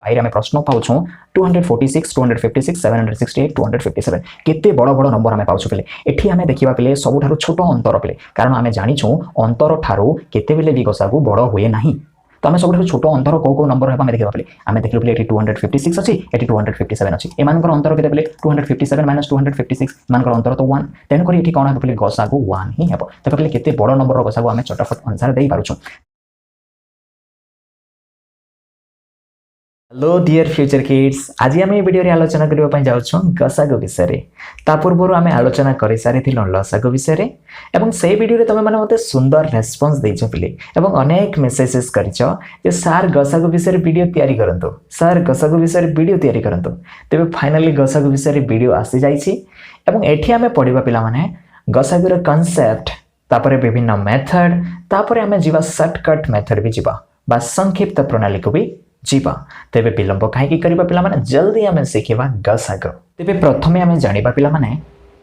आइए आम प्रश्न पाऊँ 246 256 768 257 केते बड़ बड़ नंबर आम पाऊँ पे एठी आम देखा पे सबुठ छोट अंतर पे कारण आम जाचु अंतर ठारू केते बेले भी गसागु बड़ हुए ना तो आम सब छोट अंतर कौ नंबर आम देखा पे आम देख पे 256 अच्छी ये 257 अच्छी एम अंतर के 257 माइनस 256 मान अंतर तो 1 तेणुक ये कौन पे गसागु 1 ही हे तो पे केते बड़ नंबर गसागु आम चटाफट आंसर दे पारुछुं। हेलो डियर फ्यूचर किड्स आज आम वीडियो रे आलोचना करने जाऊँ गसागु विषय ता पूर्व आम आलोचना कर सारी लसागु विषय एवं से वीडियो तुम मैंने मत सुंदर रेस्पॉन्स देछ पिले एवं अनेक मेसेजेस करिछ जे सार गसागु विषय वीडियो तैयारी करंतु सार गसागु विषय वीडियो तैयारी करंतु तेबे फाइनली गसागु विषय वीडियो आसी जाइछि एवं एठी आमे पढिबा पिला माने गसागुर कांसेप्ट तापरे विभिन्न मेथड तापरे आमे जीवा शॉर्टकट मेथड भी जीवा बा संक्षिप्त प्रणाली को भी जीवा तेबे विलंब कहीं करबा पिला माने जल्दी आमे सिखिबा गसागु। तेबे प्रथमे आमे जानिबा पिला माने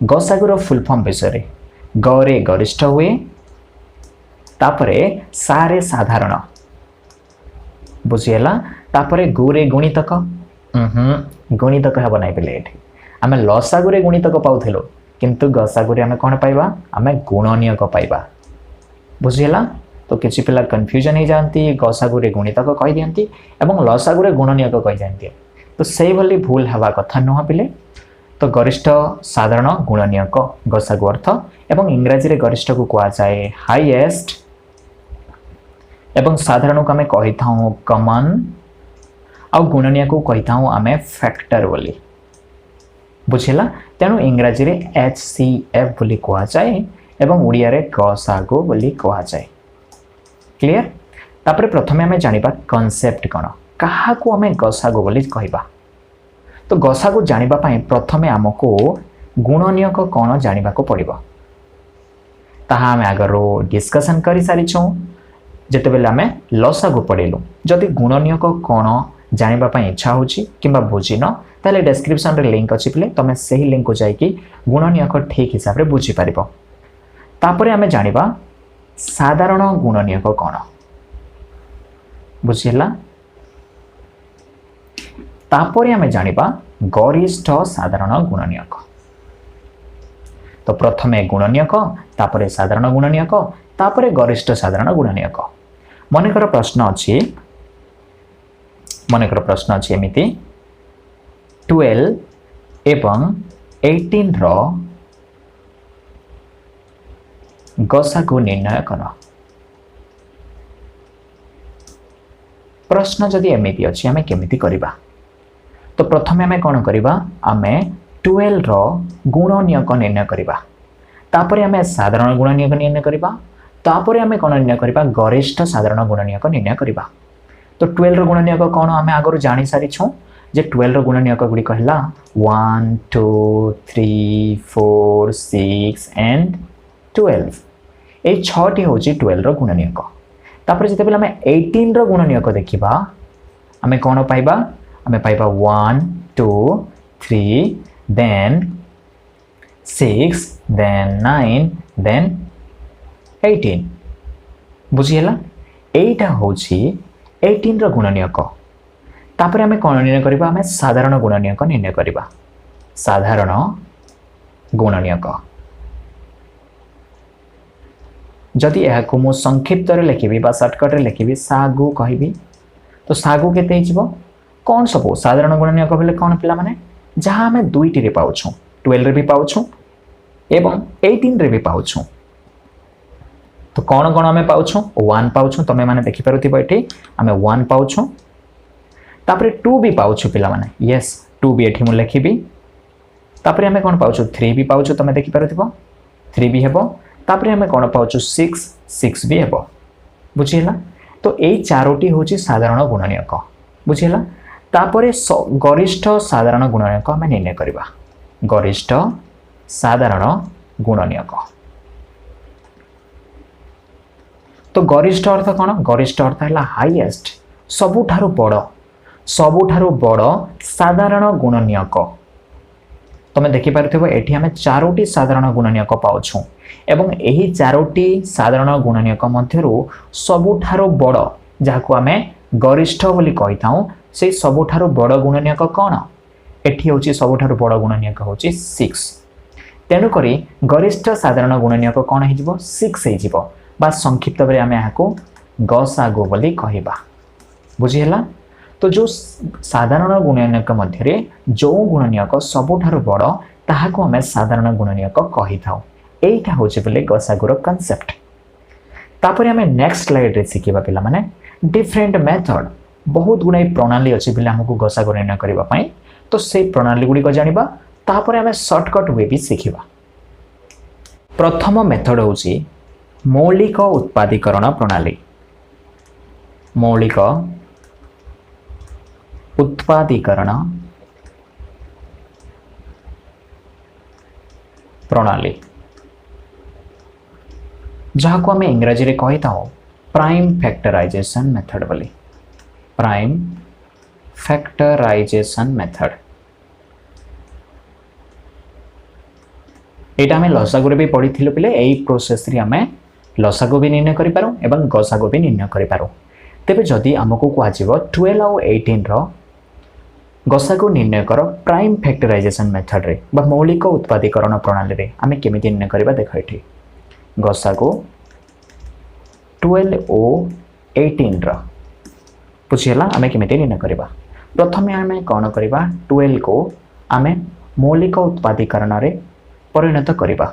गसागुर फुल फॉर्म विषय रे गरे गरिष्ठ हुए तापरे सारे साधारण बुझियला तापरे गुरे गुणितक गुणितक हबो नै पिले एठी आमे लसागुरे गुणितक पाउथिलो किंतु गसागुरे आमे कोन पाइबा आमे गुणनीयक पाइबा बुझियला तो किसी पिला कन्फ्यूजन हो जाती गसागुरे गुणितक कही दियंती एवं लसागुरे गुणनीयक कही जाती तो से भली भूल हवा कथा नुह पिले तो गरिष्ठ साधारण गुणनीयक गसागु अर्थ एवं इंग्राजी रे गरिष्ठ को कहा जाए हाईएस्ट एवं साधारण को आमे कही थाउ कॉमन आ गुणनीयक को कही थाउ आमे फैक्टर बोली बुझिला तेणु इंग्राजी रे HCF बोली कहा जाए एवं उड़िया रे गसागु बोली कहा जाए क्लियर। तापरे प्रथमे आमे जानिबा कांसेप्ट कोन कहा को आमे गसागु बोली कहबा तो गसागु जानिबा पई प्रथमे हमको गुणनीयक कोन जानिबा को पड़िबो ताहा आमे आगरो डिस्कशन करि सारि छु जते बेले आमे लसागु पढिलु जदि गुणनीयक कोन जानिबा पई इच्छा होची किबा बुझिनो ताले डिस्क्रिप्शन रे लिंक अछि प्ले तमे सही लिंक को जाई कि गुणनीयक ठीक हिसाब रे बुझि पारिबो। तापरे आमे जानिबा साधारण गुणनीयक कौन बुझिला तापरे आमे जानिबा गरिष्ठ साधारण गुणनीयक तो प्रथमे गुणनीयक तापरे साधारण गुणनीयक तापरे गरिष्ठ साधारण गुणनीयक मनेकर प्रश्न अछि एमिति 12 एवं 18 रो गसागु निर्णय कर प्रश्न जदि एमिति अछि आमे केमिति करिबा तो प्रथमे आमे कोन करिबा आमे 12 रो गुणनीयक निर्णय करिबा तापरे आमे साधारण गुणनीयक निर्णय करिबा तापरे आमे कोन निर्णय करिबा गरिष्ठ साधारण गुणनीयक निर्णय करिबा तो 12 रो गुणनीयक कोन आमे आगरो जानि सारि छु जे 12 रो गुणनीयक गुडी कहला 1 2 3 4 6 एंड 12 ए 6टी हूँ 12 रो गुणनीयक तापर जिते बेला हमें 18 रो गुणनीयक देखिबा हमें कौन पाइबा हमें पाइबा 1 2 3 देन 6 देन 9 देन 18 बुझियला एटा होची 18 रो गुणनीयक तापर हमें कौन निर्णय करिबा हमें साधारण गुणनीयक निर्णय करिबा साधारण गुणनीयक जदि यह को मु संक्षिप्त रे लिखिबी बा शॉर्टकट रे लिखिबी सागु कहबी तो सागु केते हिजबो कोन सब साधारण गुणनीयक बेले कोन पिला माने जहां हमें दुईटी रे पाउछु 12 रे भी पाउछु एवं 18 रे भी पाउछु तो कोन कोन हमें पाउछु 1 पाउछु तमे माने देखि परथिबो एठी हमें 1 पाउछु तापरे 2 भी पाउछु पिला माने यस 2 भी एठी मु लिखिबी तापरे हमें कोन पाउछु 3 भी पाउछु तमे देखि परथिबो 3 भी हेबो तापरे हमें कौन पाउछु 6 भी हेबो बुझिला तो एई चारोटी होची साधारण गुणनीयक बुझिला तापरे गरिष्ठ साधारण गुणनीयक हमें निर्णय करबा गरिष्ठ साधारण गुणनीयक तो गरिष्ठ अर्थ कौन गरिष्ठ अर्थ है हाईएस्ट सबुठारु बड़ साधारण गुणनीयक तमे देखि पारथिबो एठी हमें चारोटी साधारण गुणनीयक पाउछु एवं एही चारोटी साधारण गुणनीयक मध्यरु सबुठारु बड़ जाहाकु आमे गरिष्ठ बोली कहि थाउ से सबुठारु बड़ गुणनीयक कौन एठी होची सबुठारु बड़ गुणनीयक होची 6 तेणु करी गरिष्ठ साधारण गुणनीयक कौन हो 6 बा संक्षिप्त भाव आम यहाँ गसागु बोली कहबा बुझीला। तो जो साधारण गुणनीयक मध्य जो गुणनीयक सबुठारु बड़ ताहाको आम साधारण गुणनीयक कही थाउ एटा होची बोले गसागुर कॉन्सेप्ट। तापर आम नेक्स्ट स्लाइड रे शिखिबा पिला माने डिफरेंट मेथड बहुत गुणाई प्रणाली अच्छी बोले आमको गसागु निर्णय करबा पई तो से प्रणाली गुडी को जानिबा तापर आम शॉर्टकट वे भी शिखिबा। प्रथम मेथड होची मौलिक उत्पादीकरण प्रणाली। मौलिक उत्पादीकरण प्रणाली जहाँ को आम इंग्रजी रे कही था प्राइम फैक्टराइजेशन मेथड बोली। प्राइम फैक्टराइजेशन मेथड एटा आम लसागु भी पढ़ी पिले यही प्रोसेस रे आम लसागु भी निर्णय करि पारो एवं गसागु भी निर्णय करि पारो। तेबे जदि आमको कह 12 और 18 रो गसागु निर्णय कर प्राइम फैक्टराइजेशन मेथड रे बा मौलिक उत्पादीकरण प्रणाली रे आम केमिति निर्णय करबा देख एठी गसागु 12 और 18 रो बुझीला आम केमिति निर्णय करबा। प्रथमे आम कौन करबा 12 को आम मौलिक उत्पादीकरण रे परिणत करबा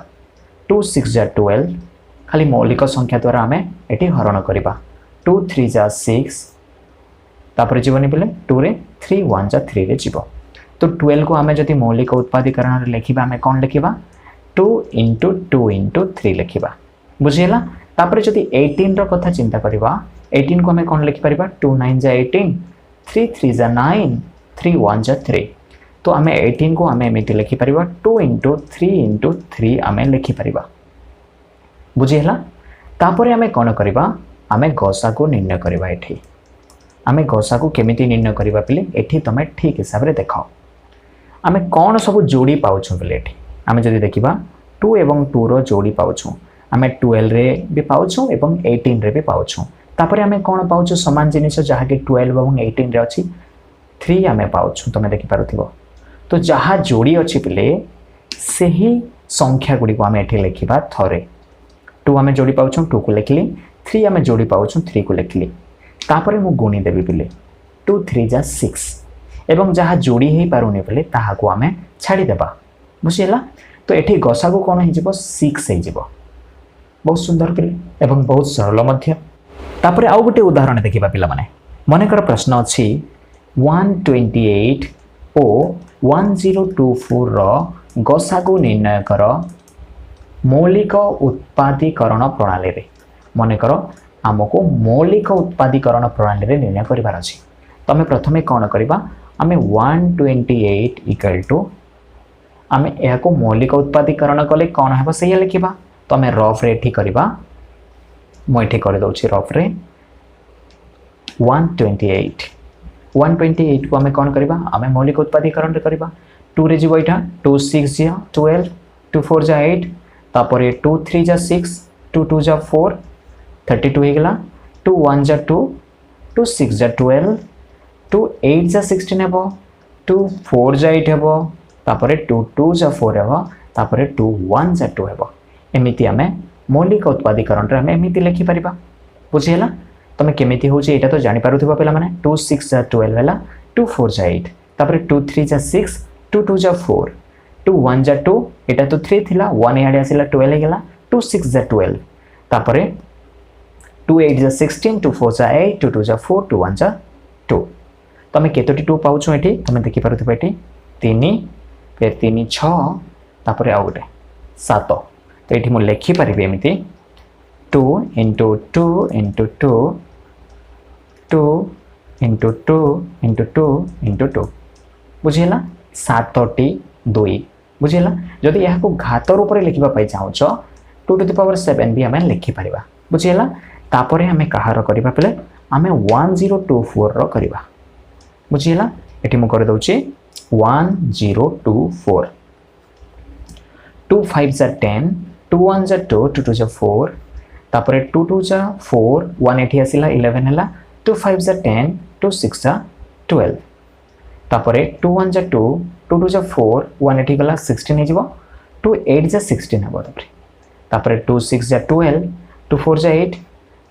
2 6 जा 12 खाली मौलिक संख्या द्वारा आम एटी हरण करबा 2 3 जा 6 तापर जीवनी बोले 2 रे 3 1 जा 3 रे जीव। तो 12 को आम जदि मौलिक उत्पादीकरण रे लिखिबा आम कौन लिखिबा 2 इंटू 2 इंटू 3 लिखिबा बुझीला। तापर जदि 18 रो कथा चिंता करबा 18 को आम कौन लिखि परबा 2 9 जा 18 3 3 जा 9 3 1 जा 3। तो आम 18 को आम एमती लिखि परबा 2 इंटू 3 इंटू 3 आम लिखि परबा बुझीला। तापर आम कौन करबा आम गसागु निर्णय करबा। एठी आम गसागु केमिति निर्णय करबा पिले एठी तमे ठीक हिसाब रे देखाओ आम कौन सब जोड़ी पाउछु बोले। एठी आम जदि देखिबा 2 एवं 2 रो जोड़ी पाउछु आम 12 रे भी पाउछु एवं 18 रे भी पाउछु। तापर आम कौन पाउछु समान जिनिस जहाँ कि 12 एवं 18 रे अछि 3 आम पाउछु तमे देखि पारुथिबो। तो जहाँ जोड़ी अच्छी पिले से ही संख्या गुड़ी को आम एठी लिखिबा थरे 2 आम जोड़ी पाउछु 2 को लिखली 3 आम जोड़ी पाउछु 3 को लिखली तापर मु गुणी देबी पिले 2 3 जा 6 एवं जहाँ जोड़ी ही पारुनी पिले ताहा को आम छाड़ी देबा बुझीला। तो एठी गसागु कोन हे जिवो 6 हे जिवो बहुत सुंदर पिले एवं बहुत सरल मध्य। तापर आउ गोटे उदाहरण देखिबा पिला माने मनेकर प्रश्न अछि 128 ओ 1024 रो गसागु निर्णय कर मौलिक उत्पादीकरण प्रणाली रे। मनेकर आमको मौलिक उत्पादीकरण प्रणाली रे निर्णय करिवार अछि तमे प्रथमे कोन करिबा आमे 128 इक्वल टू आमे एहा को मौलिक उत्पादीकरण कले कोन हेबो सेया लिखिबा। तो आमे रफ रे एठी करिबा मो एठी कर दउछि रफ रे 128 को आमे कोन करिबा आमे मौलिक उत्पादीकरण रे करिबा 2 रे जीवो इठा 2 6 जा 12 2 4 जा 8 तापर 2 3 जा 6 2 2 जा 4 32 हे गेला 2 1 जा 2 2 6 जा 12 2 8 जा 16 हेबो 2 4 जा 8 हेबो तापर 2 2 जा 4 हेबो तापर 2 1 जा 2 हेबो। एमिति आमे मौलिक उत्पादीकरण रे आमे एमिति लिखि परिबा बुझियला। तमे केमिति होची एटा तो जानि पारुथिबा पेला माने 2 6 जा 12 हेला 2 4 जा 8 तापर 2 3 जा 6 2 2 जा 4 2 1 जा 2 एटा तो 3 थिला 1 याडे आसिला 12 हे गेला 2 6 जा 12 तापर 2 8 जा 16 2 4 जा 8 2 2 जा 4 2 1 जा 2। तमे केतोटी 2 पाउछो एठी तमे देखि पारुथिबा एठी 3 फिर 3 6 तापर आ गोटे 7। तो ये मुझे लिखिपारि एमती 2 into 2 into 2 2 into 2 into 2 into 2 बुझीला 7टी 2 बुझीला। जदि यह घात रूप में लिखापी चाहूच 2 to the power 7 भी आम लिखिपार बुझीला। तापर आम कहार करवा पे आम 1024 रो करवा बुझीला। ये मुझे करदे 1024 2 5 जा 10 2 1 जा 2 2 2 जा 4 तापर 2 2 जा 4 1 एठी आसिला 11 हैला 2 5 जा 10 2 6 जा 12 तापर 2 1 जा 2 2 2 जा 4 1 एठी गला 16 हे जिवो 2 8 जा 16 हेबो तापर 2 6 जा 12 2 4 जा 8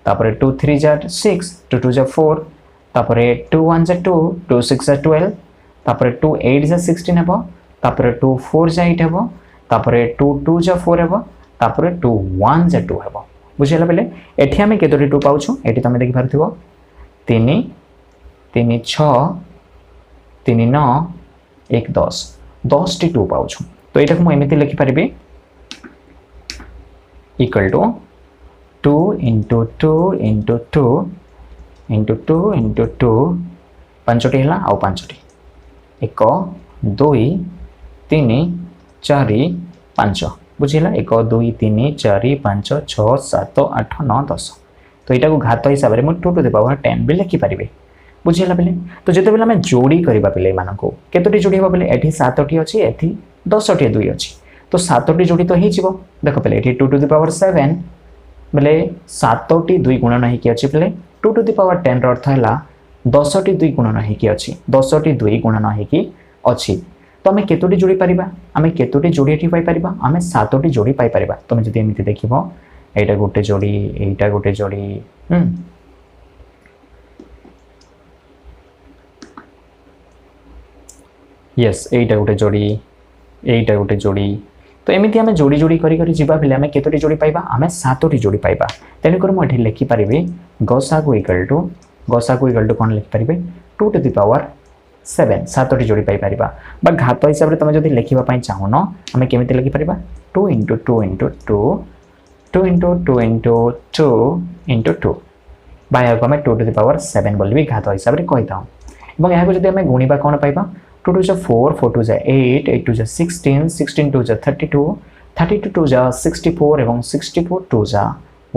तापर 2 3 जा 6 2 2 जा 4 तापर 2 1 जा 2 2 6 जा 12 तापर 2 8 जा 16 हेबो तापर 2 4 जा 8 हेबो तापर 2 2 जा 4 हेबो तापर 2 1 जा 2 हेबो बुझिला बेले एठी हमें केतोटी 2 पाउछु एठी तमे देखि पारथिबो 3 3 6 3 9 1 10 10 टी 2 पाउछु तो एटा को एमिति लिखि परिबे equal to 2 into 2 into 2 into 2 into 2 पांचटी हला आउ पांचटी 1 2 3 4 5 बुझिला 1 2 3 4 5 6 7 8 9 10 तो एटा को घात हिसाब रे मु 2 to the power 10 भी लिखि परिबे बुझिला बेले तो जेते बेले हमें जोड़ी करबा बेले मानको केतोटी जोड़ी होबा बेले एठी 7टी अछि एठी 10टी 2 अछि तो 7टी जोड़ी तो हि जिवो देखो बेले एठी 2 to the power 7 बेले 7टी 2 गुणन हि कि अछि बेले 2 to the power 10 रो अर्थ हला 10टी 2 गुणन हि कि अछि 10टी 2 गुणन हि कि अछि तो हमें केतोटी जोड़ी परिबा हमें केतोटी जोड़ी एठी पाई परिबा हमें 7टी जोड़ी पाई परिबा तमे जदि एमिति देखिबो एटा गोटे जोड़ी एटा गोटे जोड़ी यस एटा गोटे जोड़ी तो एमिति हमें जोड़ी जोड़ी करी करी जिबा बेले हमें केतोटी जोड़ी पाइबा हमें 7टी जोड़ी पाइबा तेनु कर मु एठी लिखि परिबे गसागु इक्वल टू कोन लिखि परिबे 2 to the power 7 7टी जोड़ी पाई परिबा बा घात हिसाब रे तमे जदि लिखिबा पई चाहो न हमें केमिति लिखि परिबा 2 into 2 into 2 2 into 2 into 2 into 2 bye को हमें 2 to the power 7 बोली भी घात हिसाब रे कहिताऊ एवं यहा को जदि हमें गुणीबा कोन पाइबा 2 2 जा 4 4 2 जा 8 8 2 जा 16 16 2 जा 32 32 2 जा 64 एवं 64 2 जा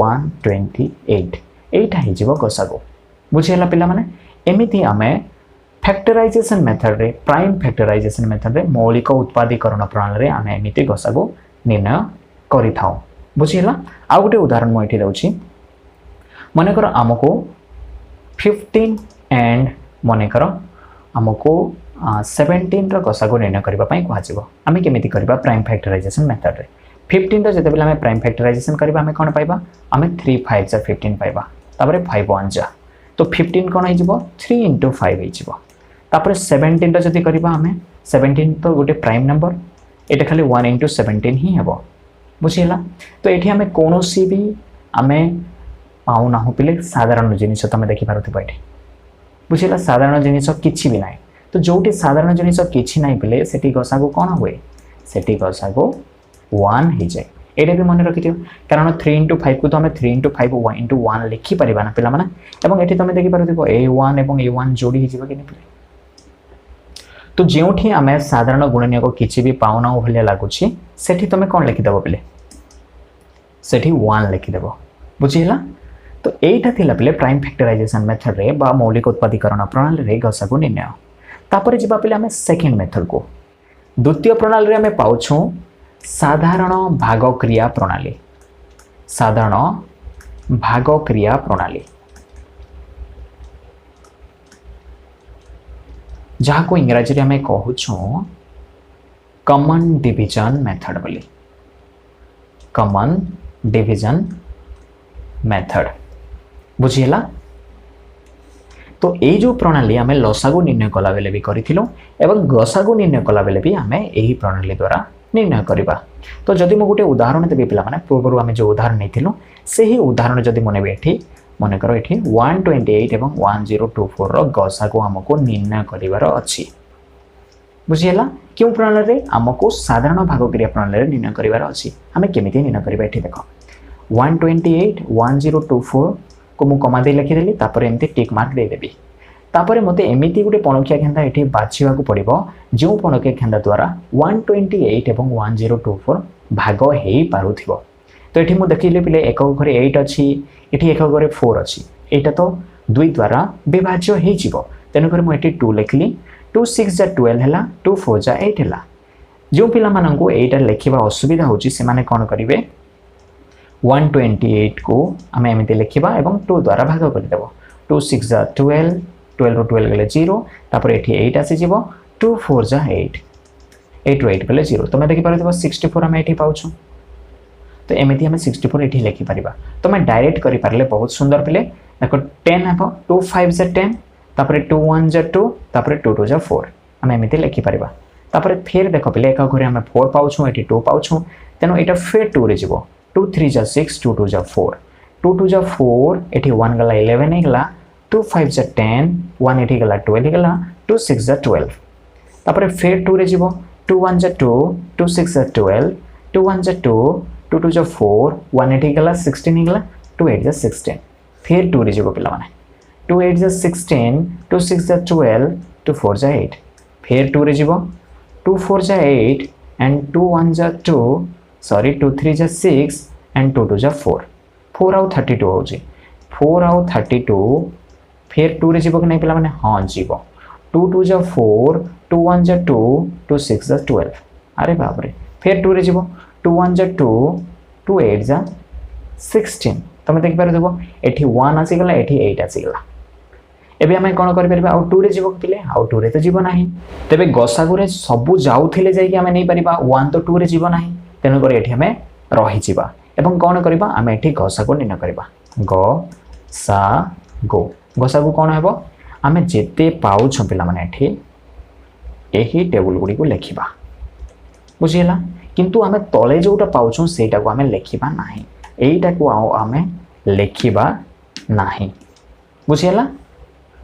128 एटा हि जीव गसागो बुझियला पिला माने एमिति हमें फैक्टराइजेशन मेथड रे प्राइम फैक्टराइजेशन मेथड रे मौलिक उत्पादीकरण प्रणाली रे हमें एमिति गसागो निर्णय करि थाउ बुझियला आ गोटे उदाहरण म एठी दउची मने कर हमको 15 एंड मने कर हमको 17 रो गसागो निर्णय करबा पई कुआ जिवो हमें केमिति करबा प्राइम फैक्टराइजेशन मेथड रे 15 रो जते बेला हमें प्राइम फैक्टराइजेशन करबा हमें कोन पाइबा हमें 3 5 जा 15 पाइबा तापरे 5 1 जा तो 15 कोन हिजबो 3 into 5 हिजबो तापर 17 रो जति करबा हमें 17 तो गोटे प्राइम नंबर एटा खाली 1 into 17 ही हेबो बुझियला तो एठी हमें कोनोसी भी हमें पाउ ना हो पिले साधारण जिनिस तमे देखि पारथि बैठे बुझियला साधारण जिनिस किछि भी नाही तो जोटी साधारण जिनिस किछि नाही पिले सेठी गसागो कोन होए सेठी गसागो 1 ही जाय एटा भी मन रखिथियो कारण 3 into 5 को तो हमें 3 into 5 1 into 1 लिखि परिबा ना पिला माने एवं एठी तमे देखि पारथिबो a1 एवं a1 जोड़ी हिजिबो कि नै तो जेउठी हमें साधारण गुणनीय को किछि भी पाउना भलिया लागुछि सेठी तमे कोन लिखि देबो पिले सेठी 1 लिखि देबो बुझिला तो एटा थिला पिले प्राइम फैक्टराइजेशन मेथड रे बा मौलिक उत्पादीकरण प्रणाली रे गसागु निर्णय तापर जिबा पिले हमें सेकंड मेथड को द्वितीय प्रणाली रे हमें पाउछु साधारण भाग क्रिया प्रणाली जहाँ को इंग्रजी रे हमें कहूछु कॉमन डिवीजन मेथड बोली कॉमन डिवीजन मेथड बुझियला तो ये जो प्रणाली आम लसागु निर्णय कला बेले भी करिथिलो एवं गसागु निर्णय कला बेले भी आम यही प्रणाली द्वारा निर्णय करबा तो जदि मो गोटे उदाहरण देबी पिला माने पूर्व आम जो उदाहरण नैथिलो सेही उदाहरण जदि मने एठी मने करो एठी 128 एवं 1024 रो गसागु हमको निर्णय करिवार अछि बुझियला क्यों प्रणाली रे हमको साधारण भाग क्रिया प्रणाली रे निर्णय करिवार अछि हमें केमिति निर्णय करबा एठी देखो 128 1024 को मु कमा दे लिखि देली तापर एमते टिक मार्क दे देबी तापर मते एमिति गुटे पणकिया खेंदा एठी बाछिवा को पड़िबो जो पणकिया खेंदा द्वारा 128 एवं 1024 भाग हेई पारुथिबो तो एठी मु देखिले पिले एक घरे 8 अछि एठी एक घरे 4 अछि एटा तो 2 द्वारा विभाज्य हेई जिवो तेनु कर मु एठी 2 लिखली 2 6 जा 12 हला 2 4 जा 8 हला जो पिला मानंको एटा लेखिबा असुविधा होची से माने कोन करिवे 128 को आम एमती लिखा एवं 2 द्वारा भाग कर 2 6 जा 12 12 ରୁ 12 गले 0 तापर एठी 8 आसी जीवो 2 4 जा 8 8 ରୁ 8 गले 0 तमे देखि पारथिबो 64 हम एठी पाउछु तो एमिति हम 64 एठी लिखि परिबा तमे डायरेक्ट करि पारले बहुत सुंदर पिले देखो 10 हबो 2 5 जा 10 तापर 2 1 जा 2 तापर 2 2 जा 4 हम एमिति लिखि परिबा तापर फिर देखो पिले एक घरे हम 4 पाउछु एठी 2 पाउछु तेनो एटा फिर 2 रे जीवो 2 3 जा 6 2 2 जा 4 2 2 जा 4 एठी 1 गला 11 हे गला 2 5 जा 10 1 एठी गला 12 हे गला 2 6 जा 12 तापर फिर 2 रे जीवो 2 1 जा 2 2 6 जा 12 2 1 जा 2 2 2 जा 4 1 एठी गला 16 हे गला 2 8 जा 16 फिर 2 रे जीवो पिला माने 2 8 जा 16 2 6 जा 12 2 4 जा 8 फिर 2 रे जीवो 2 4 जा 8 and 2 1 जा 2 सॉरी 2 3 जा 6 and 2 2 जा 4 4 आउ 32 हो जी 4 आउ 32 फिर 2 रे जीवो कि नहीं पिला माने हां जीवो 2 2 जा 4 2 1 जा 2 2 6 जा 12 अरे बाप रे फिर 2 रे जीवो 2 1 जा 2 2 8 जा 16 तमे देख पारे देखो एठी 1 आसी गला एठी 8 आसी गला एबे हमें कोन करि परबा आउ 2 रे जीवो पिले आउ 2 रे तो जीवो नाही तबे गसागु रे सबु जाउथिले जाई कि हमें नहीं परिबा 1 तो 2 रे जीवो नाही तेनु करे एठी हमें रही जीवा एवं कोन करबा हमें एठी गसागु निना करबा ग सा गो गसागु कोन हेबो हमें जेते पाउ छ पिला माने एठी एही टेबल गुडी को लेखिबा बुझिला किंतु हमें तले जोटा पाउ छ सेटा को हमें लेखिबा नाही एईटा को हमें लेखिबा नाही बुझिला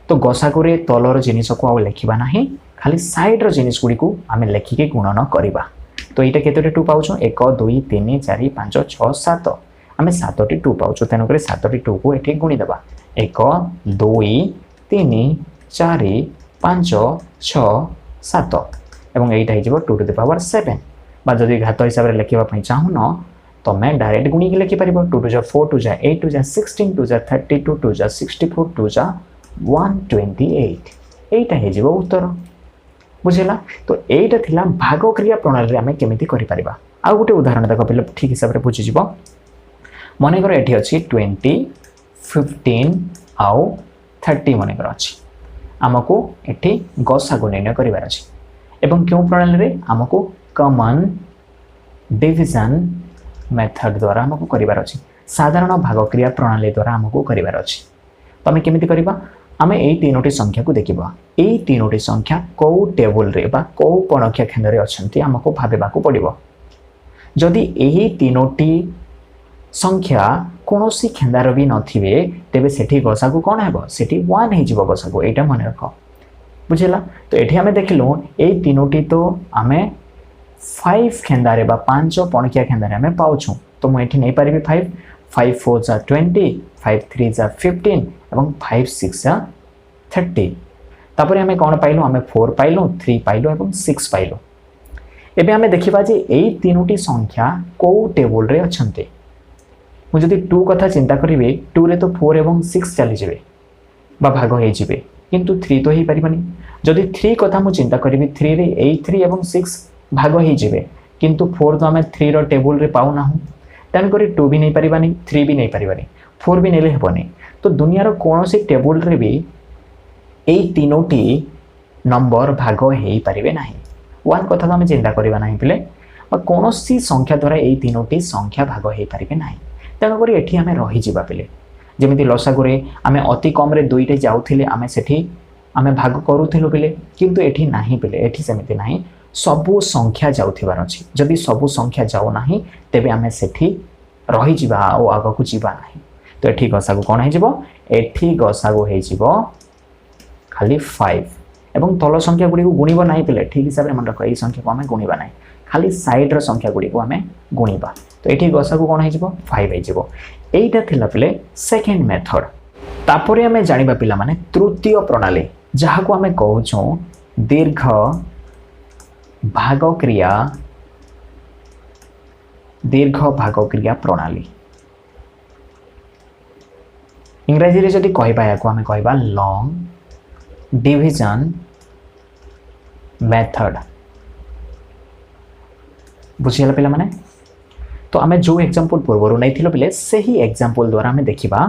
तो गसागु रे तलर जिनिस को आ लेखिबा नाही खाली साइड रो जिनिस गुडी को हमें लेखिके गुणन करबा तो एटा केतोटे 2 पाउछो 1 2 3 4 5 6 7 हमें 7 टी 2 पाउछो तेनो करे 7 टी 2 को एठी गुणी देबा 1 2 3 4 5 6 7 एवं एटा हे जिवो 2 टू द पावर 7 बा जदी घात हिसाब रे लेखिबा पई चाहू न तो मैं डायरेक्ट गुणी के लेखि परिबो 2 टू जा 4 टू जा 8 टू जा 16 टू जा 32 टू जा 64 टू जा 128 एटा हे जिवो उत्तर बुझेला तो एटा थिला भाग क्रिया प्रणाली रे हमें केमिति करि परिबा आ गुटे उदाहरण देखो पहिले ठीक हिसाब रे बुझि जिवो मने कर एठी अछि 20 15 आउ 30 मने कर अछि हमको एठी गसा गुणन करिवार अछि एवं क्यों प्रणाली रे हमको कॉमन डिवीजन मेथड द्वारा हमको करिवार अछि साधारण भाग क्रिया प्रणाली द्वारा हमको करिवार अछि तो हमें केमिति करिबा आमे एई तीनोटी संख्या को देखिबा एई तीनोटी संख्या को टेबल रे बा को पणख्या खंड रे अछंती हमको भाबेबा को पड़िबो जदि एही तीनोटी संख्या कोनोसी खंडार भी नथिबे तेबे सेठी गसा को कोन हेबो सेठी 1 हे जिवो गसा को एटा माने रखो बुझिला तो एठी हमें देखिलो एई तीनोटी तो हमें 5 खंडारे बा 5 पणख्या खंडारे हमें पाउछु तो म एठी नै परिबी 5 5 4 जा 20 5 3 जा 15 एवं 5 6 जा 30 तापर हमें कोन पाइलो हमें 4 पाइलो 3 पाइलो एवं 6 पाइलो एबे हमें देखिबा जे एई तीनोटी संख्या को टेबल रे अछंते मु जदि 2 कथा चिंता करिवे 2 रे तो 4 एवं 6 चली जेबे बा भाग हे जिवे किंतु 3 तो हे परिबनी जदि 3 कथा मु चिंता करिवे 3 रे 3 एवं 6 भाग हे जिवे किंतु 4 तो हमें 3 रो टेबल रे पाउ ना तन करी 2 भी नहीं परिबानी 3 भी नहीं परिबानी 4 भी नेले हेबनी तो दुनिया रो कोनोसी टेबल रे भी एई तीनोटी नंबर भाग हेई परिबे नाही 1 कथा हम चिंता करबा नाही पिले और कोनोसी संख्या द्वारा एई तीनोटी संख्या भाग हेई परिबे नाही तन करी एठी हमें रही जिबा पिले जेमिति लसागु रे हमें अति कम रे 2 टे जाउथिले हमें सेठी हमें भाग करूथिलु पिले किंतु एठी नाही पिले एठी सेमिति नाही सबु संख्या जाउथिबार अछि जदि सबु संख्या जाउ नाही तेबे हमें सेठी रही जिबा ओ आगो को जिबा नाही तो एठी गसागु कोन हे जिवो एठी गसागु हे जिवो खाली 5 एवं तल संख्या गुडी को गुणीबा नाही पिले ठीक हिसाब रे मन रखो एई संख्या को हमें गुणीबा नाही खाली साइड रो संख्या गुडी को हमें गुणीबा तो एठी गसागु कोन हे जिवो 5 हे जिवो एईटा थिला पिले सेकंड मेथड तापरे हमें जानिबा पिला माने तृतीय प्रणाली जहा को हमें कहू छु दीर्घ भाग क्रिया प्रणाली इंग्रजी रे जदि कहबा या को हमें कहबा लॉन्ग डिवीजन मेथड बुझियला पिला माने तो हमें जो एग्जांपल पूर्वरु नै थिलो पिले सही एग्जांपल द्वारा हमें देखिबा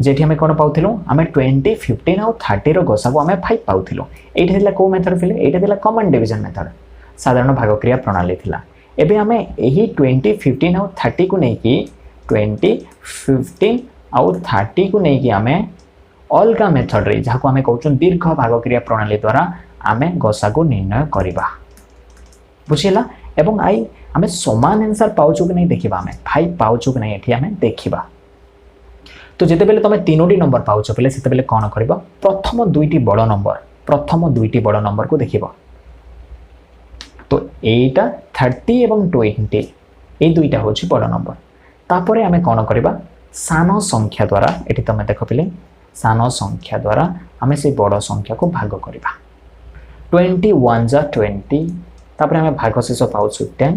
जेठी आम कौन पाऊँ आम 20 15 आउ 30 गसा को आम 5 पाऊँ ये कौ मेथड फिले ये कॉमन डिवीजन मेथड साधारण भाग क्रिया प्रणाली थिला एबे आम यही 20 15 आउ 30 को लेकिन 20 15 आउ 30 को लेकिन आम अलग मेथड रे जहाँ को आम कहूँ दीर्घ भाग क्रिया प्रणाली द्वारा आम गसा को निर्णय करवा बुझीला एवं आई आम समान आंसर पाउछु कि नहीं देखिबा आम 5 पाउछु कि नहीं एठी आम देखिबा तो जेते बेले तुम 3टी नंबर पाउछ बेले सेते बेले कौन करबो प्रथम दुईटी बड़ नंबर को देखिबो तो एटा 30 एवं 20 ए दुईटा होछि बड़ नंबर तापरे आमे कौन करबा सान संख्या द्वारा एठी तुम देख पिले सान संख्या द्वारा आमे से बड़ संख्या को भाग करबा 21 जा 20 तापरे आमे भागशेष पाउछु 10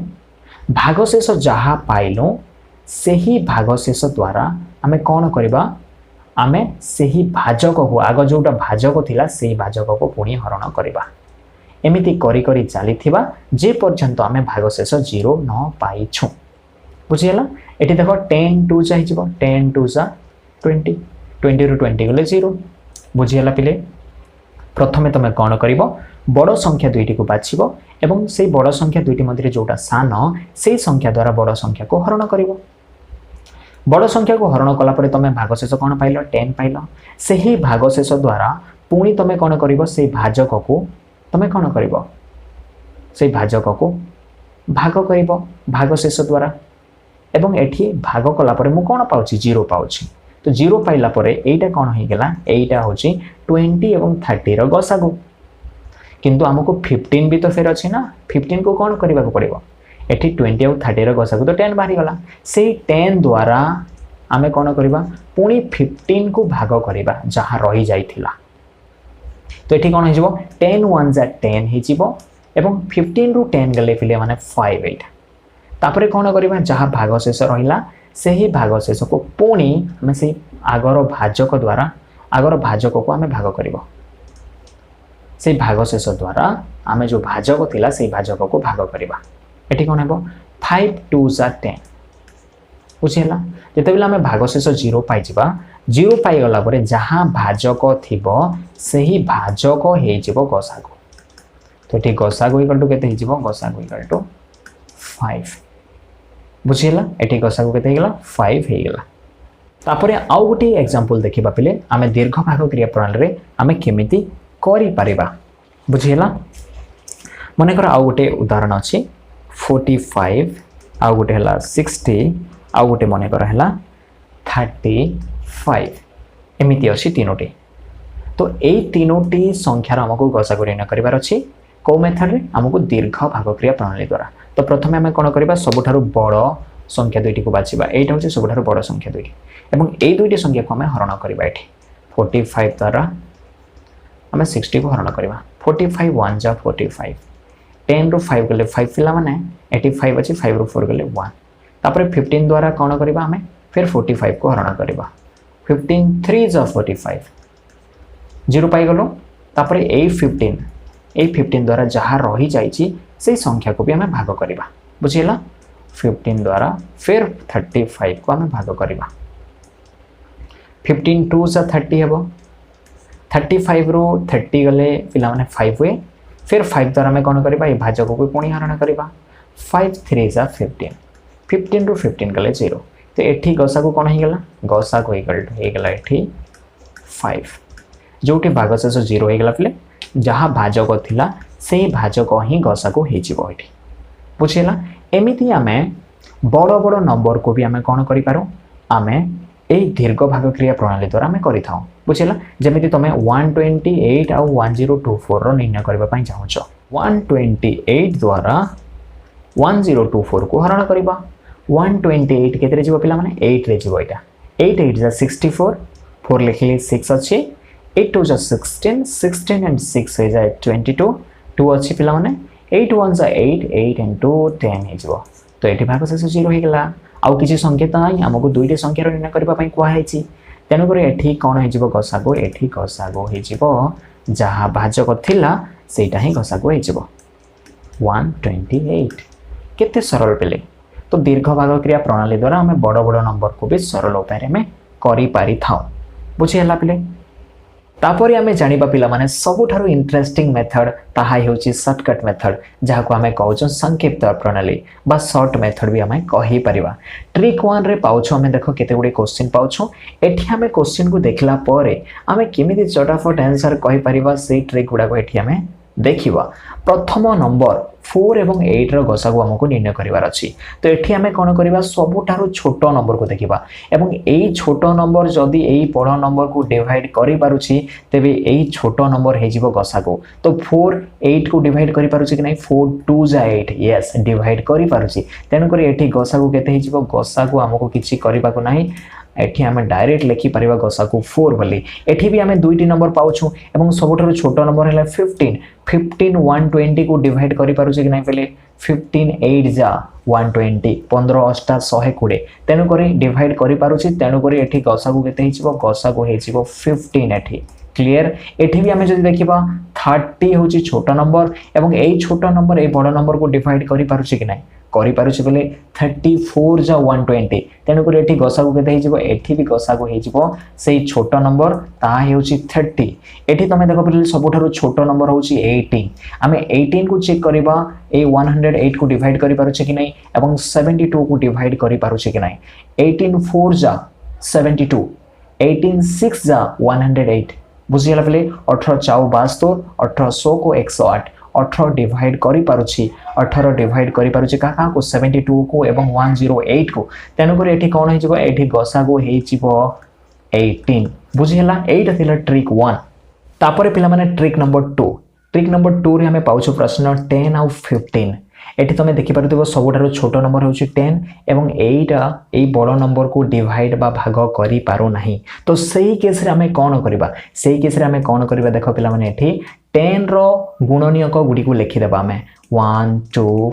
भागशेष जहा पाइलो सेही भागशेष द्वारा आमे कौन करबा आमे सेही भाजक को आग जोटा भाजक थिला सेही भाजक को पुणी हरण करबा एमिति करी करी चलीथिबा जे पर्यंत आमे भागशेष 0 न पाइछु बुझियला एठी देखो 10 2 जाहि जिवो 10 2 जा 20 20 रु 20 गले 0 बुझियला पिले प्रथमे तमे कौन करिवो बड़ संख्या दुईटी को बाछिबो एवं से बड़ संख्या दुईटी मध्य जोटा सान से संख्या द्वारा बड़ संख्या को हरण करिवो बड़ संख्या को हरण कला परे तमे भागशेष कौन पाइल 10 पाइल से ही भागशेष द्वारा पुणी तमे कौन करिवो से भाजक को तमे कौन करिवो से भाजक को भाग करिवो भागशेष द्वारा एवं एठी भाग कला परे मु कौन पाउची 0 पाउची तो 0 पाइला परे एटा कौन हो गेला एटा होची 20 एवं 30 रो गसागु किंतु हमको 15 भी तो फेर अछि ना 15 को कौन करबा को पड़िबो एठी 20 और 30 रो गसागु तो 10 बाहरी गला से 10 द्वारा आमे कौन करबा पुणी 15 को भाग करबा जहां रही जाइथिला तो एठी कौन हिजबो 10 1 जा 10 हिजिबो एवं 15 रु 10 गले फिले माने 5 8 तापरे कौन करबा जहां भागशेष रहिला सेही भागशेष को पुणी हमें से आगर भाजक द्वारा आगर भाजक को आमे भाग करबो से भागशेष द्वारा आमे जो भाजक थिला से भाजक को भाग करबा एठी कोन हेबो 5 2 जा 10 बुझिला जते बेला आमे भागशेष 0 पाइ जिबा 0 पाइ गला परे जहां भाजक थिबो सेही भाजक हे जिवो गसागु तो एठी गसागु इक्वल टू केते हे जिवो गसागु इक्वल टू 5 बुझिला एठी गसागु केते हे गेला 5 हे गेला तापरे आउ गोटे एग्जांपल देखिबा पिले आमे दीर्घ भाग क्रिया प्रणाली रे आमे केमिति करि पारिबा बुझिला मने कर आउ गोटे उदाहरण अछि 45 आउ गोटे हला 60 आउ गोटे मने कर हला 35 एमिति अछि तीनोटी तो एई तीनोटी संख्या हमको गसागु निर्णय करिवार अछि को मेथड रे हमको दीर्घ भाग क्रिया प्रणाली द्वारा तो प्रथमे हमें कोन करिबा सबठारु बड़ संख्या दुईटी को बाछिबा एटा होछि सबठारु बड़ संख्या दुईटी एवं एई दुईटी संख्या को हमें हरण करिबा एठी 45 द्वारा हमें 60 को हरण करिबा 45 1 जा 45 10 रु 5 गले 5 पिला माने 85 अछि 5 रु 4 गले 1 तापरे 15 द्वारा कोन करिबा हमें फिर 45 को हरण करिबा 15 3 जा 45 0 पाई गलो तापरे ए 15 द्वारा जहां रही जाइछि से संख्या को भी हमें भाग करिबा बुझिला 15 द्वारा फिर 35 को हमें भाग करिबा 15 2 जा 30 हेबो 35 रु 30 गले पिला माने 5 हुए फिर 5 द्वारा हमें कौन करिबा ये भाजक को पुणी हरण करिबा 5 3 जा 15 रु 15 गले 0 तो एठी गसा को कौन हे गेला गसा को इक्वल टू हे गेला एठी 5 जोटी भागशेष 0 हे गेला पिले जहां भाजक थिला से भाजक ही गसा को हे जिवो एठी बुझिला एमिति आमे बड़ बड़ नंबर को भी आमे कौन करि पारो आमे ए दीर्घ भाग क्रिया प्रणाली द्वारा आमे करि थाउ बुझिला जेमिति तमे 128 आ 1024 रो निर्णय करबा पई चाहूछ 128 द्वारा 1024 को हरण करबा 128 केतरे जीवो पिला माने 8 रे जीवो एटा 8 8 जा 64 4 लिखली 6 अछि 8 2 जा 16 16 एंड 6 हो जाय 22 2 अछि पिला माने 8 1 जा 8 8 एंड 2 10 हे जीवो तो एठी भागशेष 0 हे गेला आउ किछि संख्या ताई हमको दुईटी संख्या रो निर्णय करबा पई कोआ हेछि तेनु करे एठी कोन हे जीवो गसागो एठी गसागो हे जीवो जहां भाजक थिला सेटा ही गसागो हे जीवो 128 केते सरल पेले तो दीर्घ भाग क्रिया प्रणाली द्वारा हमें बड़ बड़ नंबर को भी सरल उपाय में करि पारि थाउ बुझीगला पिले तापर आम जाना पिला माने सबुठारु इंटरेस्टिंग मेथड ताहा हेउची शॉर्टकट मेथड जहाँ को आम कहूँ संक्षिप्त प्रणाली बा शॉर्ट मेथड भी आम कही परिबा। ट्रिक 1 रे पाउछु आम देख केते गुडे क्वेश्चन पाउछु एठी आम क्वेश्चन को देखला परे आम केमिति चटाफट आंसर कहि परिबा से ट्रिक गुडा को एठी आम देखिबा। प्रथम नंबर 4 एवं 8 रो गसागु हमको निर्णय करिवार अछि तो एठी आमे कोन करिबा सबुठारु छोटो नंबर को देखिबा एवं एई छोटो नंबर जदी एई बड़ नंबर को डिवाइड करि पारुछि तेबे एई छोटो नंबर हे जिवो गसागु तो 4 8 को डिवाइड करि पारुछि कि नै 4 2 जा 8 यस डिवाइड करि पारुछि तेनु करी एठी गसागु केते हे जिवो गसागु हमको किछि करिबा को नै एठी आमे डायरेक्ट लिखि परिबा गसागु 4 बोली एठी भी आमे दुईटी नंबर पाउछु एवं सबुठारु छोटो नंबर हैला 15 15 120 को डिवाइड करि पारुछि कि नै पहिले 15 8 जा 120 15 8 120 तेनु करी डिवाइड करि पारुछि तेनु करी एठी गसागु केते हिजिबो गसागु हिजिबो 15 एठी क्लियर एठी भी आमे जदि देखिबा 30 होची छोटो नंबर एवं एई छोटो नंबर ए बड़ नंबर को डिवाइड करि पारुछि कि नै करि पारुछि बोले 34 जा 120 तेनु करी एठी गसागु केते हिजिबो एठी भी गसागु हिजिबो सेई छोटो नंबर ता हेउची 30 एठी तमे देखो पहिले सबुठारु छोटो नंबर होची 18 आमे 18 को चेक करिबा ए 108 को डिवाइड करि पारुछि कि नै एवं 72 को डिवाइड करि पारुछि कि नै 18 4 जा 72 18 6 जा 108 बुझियला पहिले 18 4 72 1800 को 108 18 डिवाइड करि पारुछि 18 डिवाइड करि पारुछि का को 72 को एवं 108 को तेनु करी एठी कोन हिजिबो एठी गसागु हेजिबो 18 बुझियला एटा थिला ट्रिक 1 तापरे पिला माने ट्रिक नंबर 2 रे हमें पाउछु प्रश्न 10 आउ 15 एठी तमे देखि पारुथिबो सबुठारु छोटो नंबर होछि 10 एवं एटा एई बड़ नंबर को डिवाइड बा भाग करि पारो नाही तो सेही केस रे हमें कोन करबा सेही केस रे हमें कोन करबा देखो पिला माने एठी 10 रो गुणनीयक गुडी को लिखि देबा हमें 1 2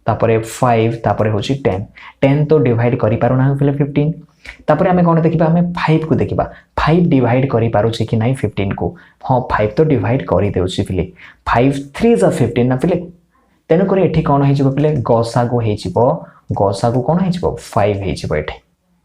तापरे 5 तापरे होछि 10 10 तो डिवाइड करि पारो नाही पिले 15 तापरे हमें कोन देखिबा हमें 5 को देखिबा 5 डिवाइड करि पारो छि कि नाही 15 को हां 5 तो डिवाइड करि देउछि पिले 5 3 जा 15 ना पिले तेनु करी एठी कोन हे जिवो पिले गसागु कोन हे जिवो 5 हे जिवो एठी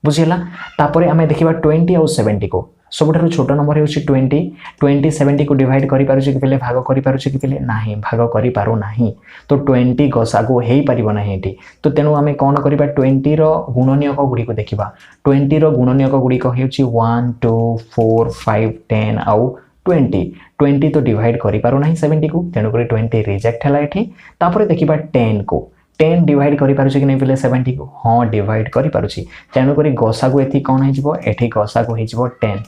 बुझिला तापरे हमें देखिबा 20 और 70 को सबुठारु छोटो नंबर हेउछि 20 70 को डिवाइड करि पारुछि कि पिले भाग करि पारुछि कि पिले नाही भाग करि पारो नाही तो 20 गसागु हेई परिबो नाही एठी तो तेनु हमें कोन करिबा 20 रो गुणनीयक गुडी को देखिबा 20 रो गुणनीयक गुडी को हेउछि 1 2 4 5 10 आउ 20 तो डिवाइड करि पारो नाही 70 को तेनु करी 20 रिजेक्ट हला एठी तापरे देखिबा 10 को 10 डिवाइड करि पारुछि कि नै पिले 70 को हां डिवाइड करि पारुछि तेनु करी गसागु एथि कोन हे जिवो एठी गसागु हे जिवो 10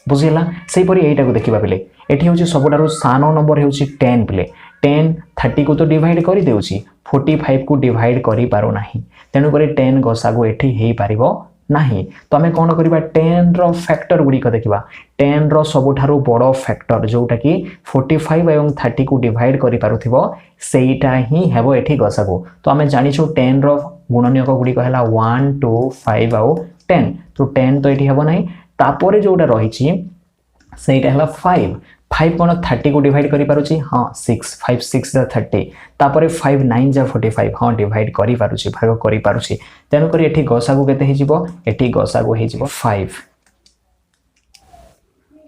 बुझिला सेही परी एटा को देखिबा पिले एठी होछि सबुठारु सानो नंबर हेउछि 10 पिले 10 30 को तो डिवाइड करि देउछि 45 को डिवाइड करि पारो नाही तेनु करी 10 गसागु एठी हेई पारिबो नाही तो हमें कोन करिबा 10 रो फैक्टर गुडी को देखिबा 10 रो सबुठारु बडो फैक्टर जोटा कि 45 एवं 30 को डिवाइड करि पारुथिबो सेईटा ही हेबो एठी गसागु तो हमें जानिछु 10 रो गुणनीयक गुडी को हला 1 2 5 आउ 10 तो 10 तो एठी हेबो नाही तापरे जोटा रहिछि सेईटा हला 5 कोन 30 को डिवाइड करि पारुछि हां 6 5 6 जा 30 तापरे 5 9 जा 45 हां डिवाइड करि पारुछि भाग करि पारुछि तेनु करी एठी गसागु केते हे जिवो एठी गसागु हे जिवो 5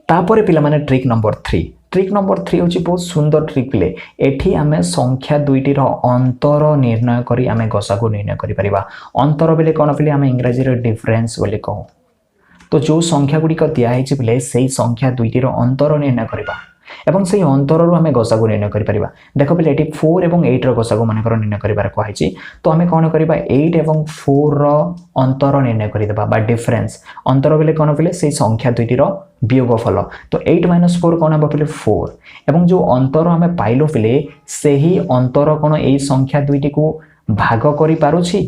तापरे पिला माने ट्रिक नंबर 3 होछि बहुत सुंदर ट्रिक ले एठी हमें संख्या दुईटी रो अंतर निर्णय करी हमें गसागु निर्णय करि परिबा अंतर बेले कोन पिले हमें इंग्रजी रो डिफरेंस बोले कहू तो जो संख्या गुडी को दिया है पिले सेही संख्या दुईटी रो अंतर निर्णय करिबा एवं सेही अंतर रो हमें गसागु निर्णय करि परिबा देखो पिले एटी 4 एवं 8 रो गसागु माने कर निर्णय करिबार कहै छि तो हमें कोन करिबा 8 एवं 4 रो अंतर निर्णय करि देबा बा डिफरेंस अंतर बेले कोन पिले सेही संख्या दुईटी रो वियोगफल तो 8 - 4 कोन हबो पिले 4 एवं जो अंतर हमें पाइलो पिले सेही अंतर कोन एई संख्या दुईटी को भाग करि पारुछि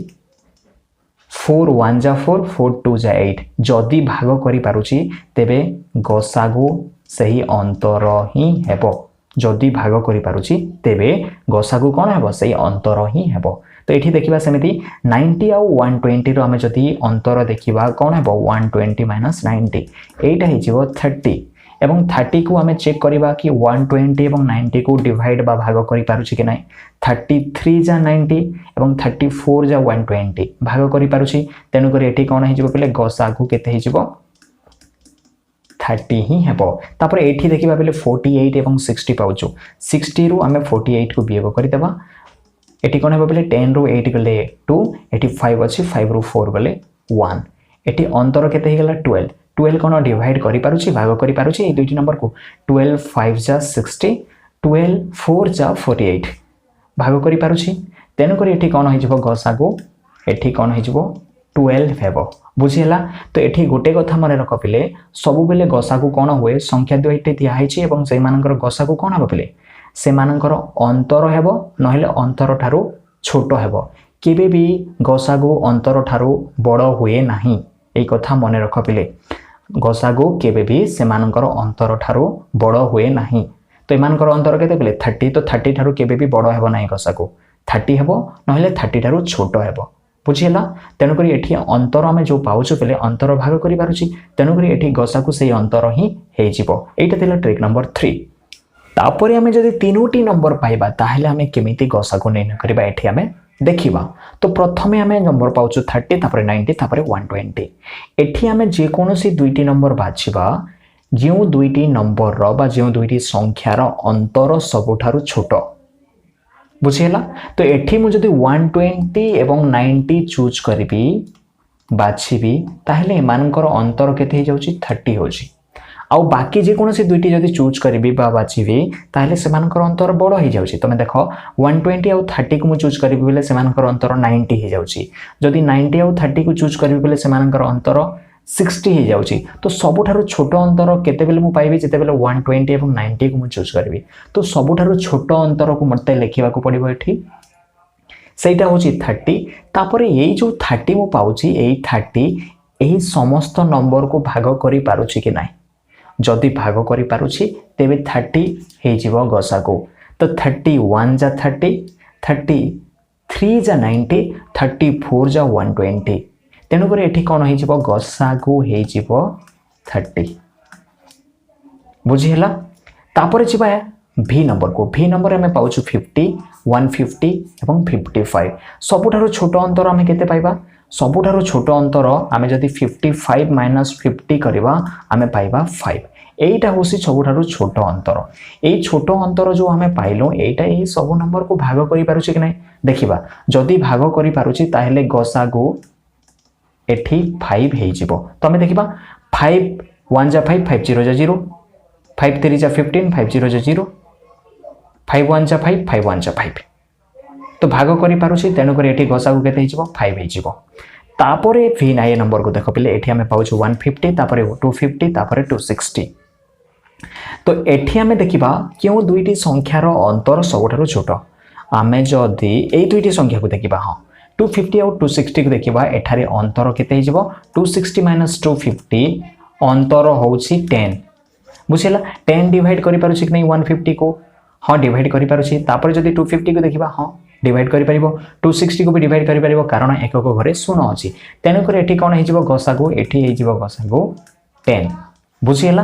4 1 जा 4 4 2 जा 8 जदि भाग करि पारुछि तेबे गसागु सही अंतर ही हेबो जदि भाग करि पारुछि तेबे गसागु कोन हेबो सही अंतर ही हेबो तो एठी देखिबा सेमिति 90 आ 120 रो हमें जदि अंतर देखिबा कोन हेबो 120 - 90 एटा हि जिवो 30 एवं 30 को हमें चेक करिबा कि 120 एवं 90 को डिवाइड बा भाग करि पारुछि कि नै 33 जा 90 एवं 34 जा 120 भाग करि पारुछि तेनु करी एठी कोन हि जिवो पले गसागु केते हि जिवो 30 ही हेबो। तापर एठी देखिबा बेले 48 एवं 60 पाउछु। 60 रु आमे 48 को वियोग करि देबा। एठी कोन हेबो बेले 10 रु 8 गले 2, एठी 5 अछि 5 रु 4 गले 1। एठी अंतर केते हे गेला 12। 12 कोन डिवाइड करि पारुछि भाग करि पारुछि ए दुईटी नंबर को। 12 5 जा 60, 12 4 जा 48 भाग करि पारुछि। तेनु करी एठी कोन हिजबो गसागु, एठी कोन हिजबो 12 हेबो। बुझिला। तो एठी गोटे कथा मने रख पिले सबु बेले गसागु कोन होए संख्या दुईटी दिया हिछि एवं से मानकर गसागु कोन हबो पिले से मानकर अंतर हेबो नहले अंतर ठारू छोटो हेबो। केबे भी गसागु अंतर ठारू बड़ो हुए नाही ए कथा मने रख पिले। गसागु केबे भी से मानकर अंतर ठारू बड़ो हुए नाही। तो ए मानकर अंतर केते पिले 30। तो 30 ठारू केबे भी बड़ो हेबो नाही गसागु 30 हेबो नहले 30 ठारू छोटो हेबो। बुझिला। तेनु करी एठी अंतर आमे जो पाउछु पले अंतर भाग करि पारुछि। तेनु करी एठी गसाकु सेही अंतर ही हे जिवो। एटा थिला ट्रिक नंबर 3। तापरे आमे जदि तीनोटी नंबर पाइबा ताहेले आमे केमिति गसाकु निर्णय करबा एठी आमे देखिबा। तो प्रथमे आमे नंबर पाउछु 30 तापरे 90 तापरे 120। एठी आमे जे कोनोसी दुईटी नंबर बाछिबा जेउ दुईटी नंबर रो बा जेउ दुईटी संख्यार अंतर सबुठारु छोटो। बुझिला। तो एठी मु जदि 120 एवं 90 चूज करिबी बाछिबी ताहेले एमानकर अंतर केते हे जाउची 30 होची। आ बाकी जे कोनोसी दुईटी जदि चूज करिबी बा बाछिबी ताहेले सेमानकर अंतर बड़ हे जाउची। तमे देखो 120 आ 30 को मु चूज करिबी बेले सेमानकर अंतर 90 हे जाउची। जदि 90 आ 30 को चूज करिबी बेले सेमानकर अंतर 60 हे जाउची। तो सबुठारु छोटो अंतर केते बेले मु पाइबी जेते बेले 120 एवं 90 को मु चूज करबी। तो सबुठारु छोटो अंतर को मते लेखिबा को पड़िबो एठी सेटा होची 30। तापरे एई जो 30 मु पाउची एई 30 एही समस्त नंबर को भाग करि पारुची कि नाही। जदि भाग करि पारुची तेबे 30 हे जिवो गसागु। तो 31 जा 30, 33 जा 90, 34 जा 120। तेनु करे एठी कोन हे जिवो गसागु हे जिवो 30। बुझिला। तापरे जिबा भी नंबर को। भी नंबर हमें पाउछु 50, 150 एवं 55। सबुठारु छोटो अंतर हमें केते पाइबा सबुठारु छोटो अंतर हमें जदि 55 माइनस 50 करबा हमें पाइबा 5। एटा होसी सबुठारु छोटो अंतर। एई छोटो अंतर जो हमें पाइलो एटा एई सब नंबर को भाग करि पारुछि कि नै देखिबा। जदि भाग करि पारुछि ताहेले गसागु एठी 5 हे जिवो। तो हमें देखिबा 5 1 जा 5 5 0 जा 0, 5 3 जा 15 5 0 जा 0, 5 1 जा 5 5 1 जा 5। तो भाग करि पारुछि तेनु करे एठी गसागु केते हे जिवो 5 हे जिवो। तापरे भी नाये नंबर को देखो पले एठी हमें पाउछु 150 तापरे 250 तापरे 260। तो एठी हमें देखिबा केउ दुईटी संख्यार अंतर सबुठारु छोटो। आमे जदि एई दुईटी संख्या को देखिबा हां 250 और 260 को देखिबा एठारे अंतर केते हे जिवो 260 माइनस 250 अंतर होउछि 10। बुझिला। 10 डिवाइड करि पारुछि कि नै 150 को हां डिवाइड करि पारुछि। तापर जदि 250 को देखिबा हां डिवाइड करि परिबो। 260 को भी डिवाइड करि परिबो कारण एकक घरे शून्य अछि। तेनु करे एठी कोन हे जिवो गसागु एठी हे जिवो गसागु 10। बुझिला।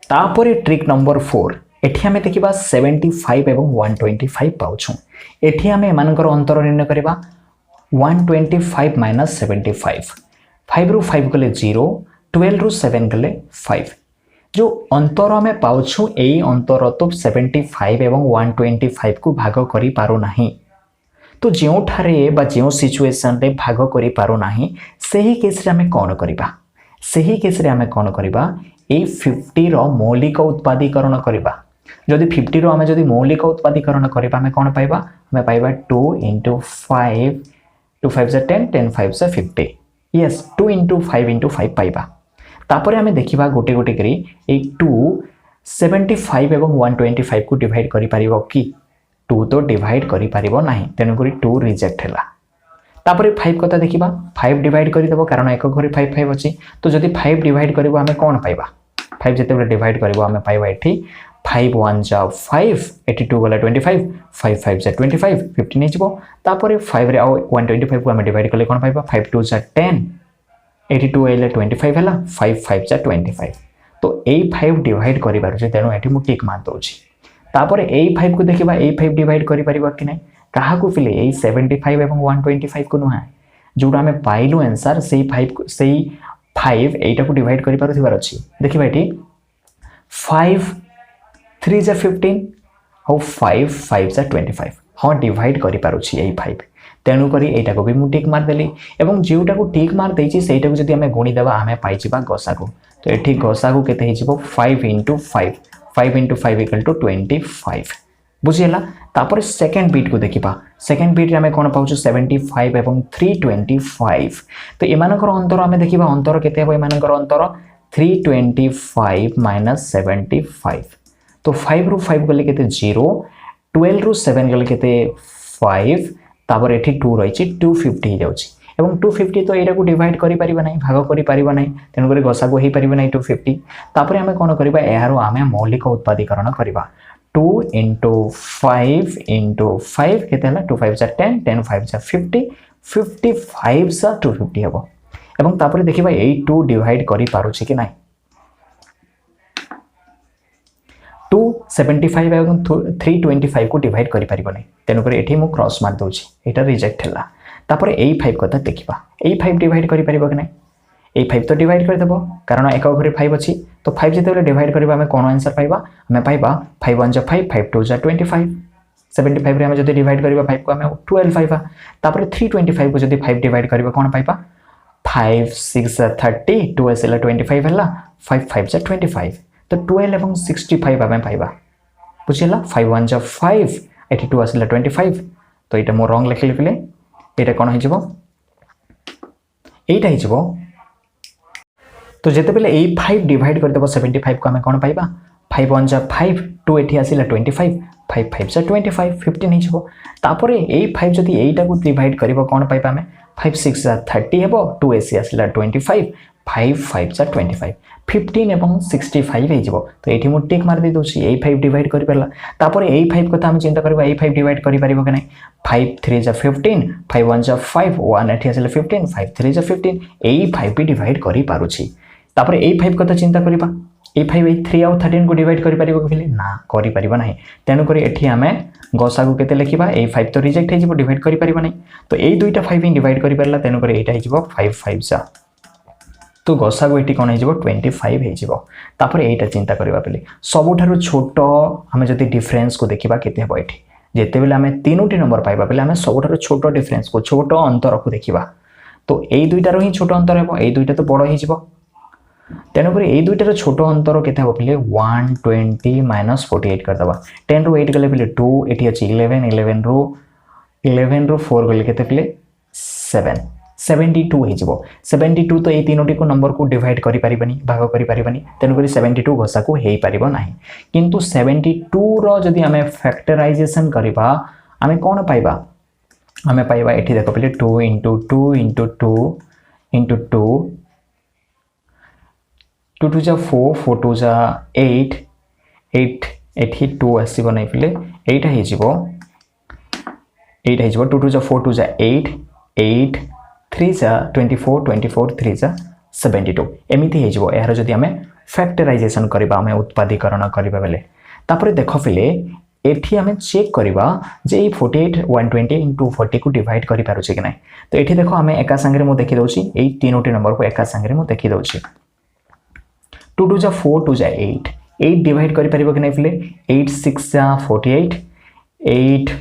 तापरे ट्रिक नंबर 4 एठी हमें देखिबा 75 एवं 125 पाउछु। एठी हमें एमानकर अंतर निर्णय करबा 125 माइनस 75। 5 रु 5 गले 0, 12 रु 7 गले 5। जो अंतर हमें पाउछु एई अंतर तो 75 एवं 125 को भाग करि पारो नाही। तो जेउ ठारे बा जेउ सिचुएशन रे भाग करि पारो नाही सेही केस रे हमें कोन करबा सेही केस रे हमें कोन करबा ए 50 रो मौलिक उत्पादीकरण करबा। जदि 50 रो हमें जदि मौलिक उत्पादीकरण करबा हमें कोन पाइबा हमें पाइबा 2 * 5 2 5 जा 10 10 5 जा 50। यस 2 * 5 * 5 पाइबा। तापरे हमें देखिबा गोटे गोटे करी ए 2 75 एवं 125 को डिवाइड करि परिबो कि 2 तो डिवाइड करि परिबो नाही। तेनु करी 2 रिजेक्ट हैला। तापरे 5 कथा देखिबा 5 डिवाइड करि देबो कारण एक घरे 5 5 अछि। तो जदि 5 डिवाइड करबो हमें कोन पाइबा 5 जते बेले डिवाइड करबो हमें पाइबा एठी 5 1 जा 5 एठी 2 गला 25 5 5 जा 25 15 हिजबो। तापरे 5 रे आ 125 को हमें डिवाइड करले कोन पाइबा 5 2 जा 10 एठी 2 आइले 25 हैला 5 5 जा 25। तो ए 5 डिवाइड करि पारुछि तेनु एठी मु टिक मार दोछि। तापरे ए 5 को देखिबा ए 5 डिवाइड करि परिबा कि नै काहा को फिले ए 75 एवं 125 को नुहा जोडा हमें पाइलु आंसर सेही 5 एटा को डिवाइड करि पारुथिबार अछि देखिबा एठी 5 3 जा 15 और 5 5 जा 25 हाँ डिवाइड करि पारुछि एई 5 तेणु करी एटा को भी मु टिक मार देली एवं जेउटा को टिक मार देछि सेटा को जदी हमें गुणी देबा हमें पाइ जिबा गसागु तो एठी गसागु केते हि जिवो 5 * 5 5 * 5 = 25 बुझियला तापर सेकंड बीट को देखिबा सेकंड बीट रे हमें कोन पाउछु 75 एवं 325 तो एमानकर अंतर हमें देखिबा अंतर केते हेबो एमानकर अंतर 325 - 75 तो 5 रु 5 गले केते 0 12 रु 7 गले केते 5 तापर एठी 2 रहिछि 250 ही जाउछि एवं 250 तो एटा को डिवाइड करि परिबा नै भाग करि परिबा नै तेन करे गसा को हे परिबा नै 250 तापर हमें कोन करिबा एहारो हमें मौलिक उत्पादीकरण करिबा 2 * 5 * 5 केते हला 2 5 * 10 10 5 * 50 55 सा 250 हेबो एवं तापर देखिबा 8 2 डिवाइड करि पारुछि कि नै 275 एवं 325 को डिवाइड करि परिबो नै तेन करे एठी मु क्रॉस मार दोछि एटा रिजेक्ट हला तापर ए 5 कथा देखिबा ए 5 डिवाइड करि परिबो कि नै ए 5 तो डिवाइड कर देबो कारण एक घरे 5 अछि तो 5 जेते बेले डिवाइड करबा हमें कोन आंसर पाइबा हमें पाइबा 5 1 * 5 5 2 * 25 75 रे हमें जदी डिवाइड करबा 5 को हमें 12 पाइबा तापर 325 को जदी 5 डिवाइड करबा कोन पाइबा 5 6 30 2 आसिला 25 हला 5 5 * 25 तो 12 एवं 65 हमें पाइबा बुझिला 5 1 * 5 एठी 2 आसिला 25 तो एटा मो रॉन्ग लिखले फिले एटा कोन हिजबो एटा हिजबो तो जेते बेले ए 5 डिवाइड कर देबो 75 को हमें कोन पाइबा 5 1 * 5 2 एठी आसिला 25 5 5 * 25 15 हिजबो तापर ए 5 जदी एटा को डिवाइड करबो कोन पाइबा हमें 5 6 * 30 हेबो 2 एसी आसिला 25 5 5 * 25 15 एवं 65 हिजबो तो एठी मु टिक मार दे दोछि ए 5 डिवाइड करि परला तापर ए 5 कथा हम चिंता करबा ए 5 डिवाइड करि परिबो कि नै 5 3 * 15 5 1 * 5 1 एठी आसिला 15 5 3 * 15 ए 5 भी डिवाइड करि पारुछि तापर ए 5 कथा चिंता करिबा ए 5 ए 3 और 13 को डिवाइड करि परिबो कि ना करि परिबा नै तेनु करी एठी हमें गसागु केते लिखिबा ए 5 तो रिजेक्ट हिजबो डिवाइड करि परिबा नै तो ए दुईटा 5 इन डिवाइड करि परला तेनु करी एटा हिजबो 5 5 जा तो गसागु एठी कोन हिजबो 25 हिजबो तापर एटा चिंता करिबा पले सबुठारु छोटो हमें जति डिफरेंस को देखिबा केते हेबो एठी जेते बेले हमें तीनोटी नंबर पाइबा पले हमें सबुठारु छोटो डिफरेंस को छोटो अंतर को देखिबा तो ए दुईटारो ही छोटो अंतर हेबो ए दुईटा तो बड़ हिजबो तेनु करी ए दुईटारो छोटो अंतर केते हेबो पले 120 - 48 कर दबा 10 रो 8 गले पले 2 एठी अछि 11 11 रो 4 गले केते पले 7 72 हिजबो 72 तो ए तीनोटी को नंबर को डिवाइड करि परिबनी भाग करि परिबनी तेनु करी 72 घसा को हेई परिबो नाही किंतु 72 रो जदी हमें फैक्टराइजेशन करिबा हमें कोन पाइबा हमें पाइबा एठी देखो पले 2 * 2 * 2 * 2 2 2 जा 4 4 2 जा 8 8 एठी 2 आसीबो नै पले 8 हिजबो 2 2 जा 4 2 जा 8 8 3 जा 24 24 3 जा 72 एमिति हिजबो एहार जदी हमें फैक्टराइजेशन करिबा हमें उत्पादीकरण करिबा बेले तापर देखो फिले एठी हमें चेक करिबा जे 48 120 * 40 को डिवाइड करि पारु छै कि नै तो एठी देखो हमें एका संगे मु देखि दउची एई तीनोटी नंबर को एका संगे मु देखि दउची 2 2 जा 4 2 जा 8 8 डिवाइड करि परिबो कि नै फिले 8 6 जा 48 8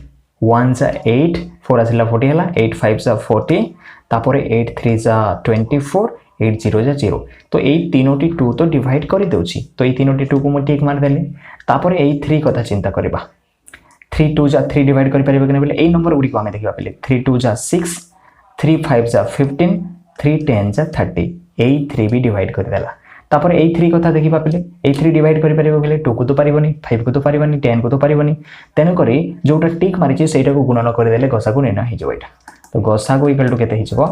1 जा 8 4 आसिला 40 हला 8 5 जा 40 तापर 8 3 जा 24 8 0 जा 0 तो ए तीनोटी 2 तो डिवाइड करि दउची तो ए तीनोटी 2 को मु टिक मार देली तापर ए 3 कथा चिंता करबा 3 2 जा 3 डिवाइड करि परिबो कि नै बोले ए नंबर गुडी को हमें देखिबा पले 3 2 जा 6 3 5 जा 15 3 10 जा 30 ए 3 भी डिवाइड कर देला तापर ए 3 कथा देखिबा पले ए 3 डिवाइड करि परिबो बोले 2 को तो परिबोनी 5 को तो परिबोनी 10 को तो परिबोनी तेनु करी जोटा टिक मारिछि सेटा को गुणन कर देले गसा को नेना हिजो एटा तो गसा को इक्वल टू केते हिजबो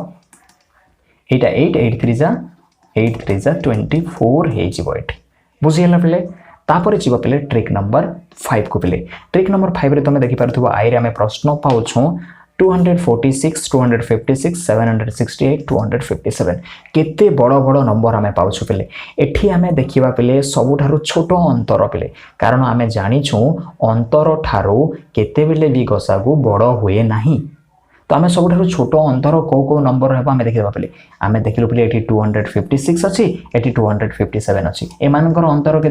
एटा 8 8 3 जा 24 हिजबो एटा बुझियला पले तापर जीवा पले ट्रिक नंबर 5 को पले ट्रिक नंबर 5 रे तमे देखि पारथुबा आई रे हमें प्रश्न पाउछु 246 256 768 257 केते बड़ बड़ नंबर हमें पाउछु पले एठी हमें देखिबा पले सबुठारु छोटो अंतर पले कारण हमें जानिछु अंतर ठारो केते बेले भी गसागु बड़ होए नाही तो आम सब छोट अंतर कौ कौ नंबर हम आम देखा पे आम देखिलु पे ये 256 अच्छी ये 257 अच्छी एमानकर अंतर के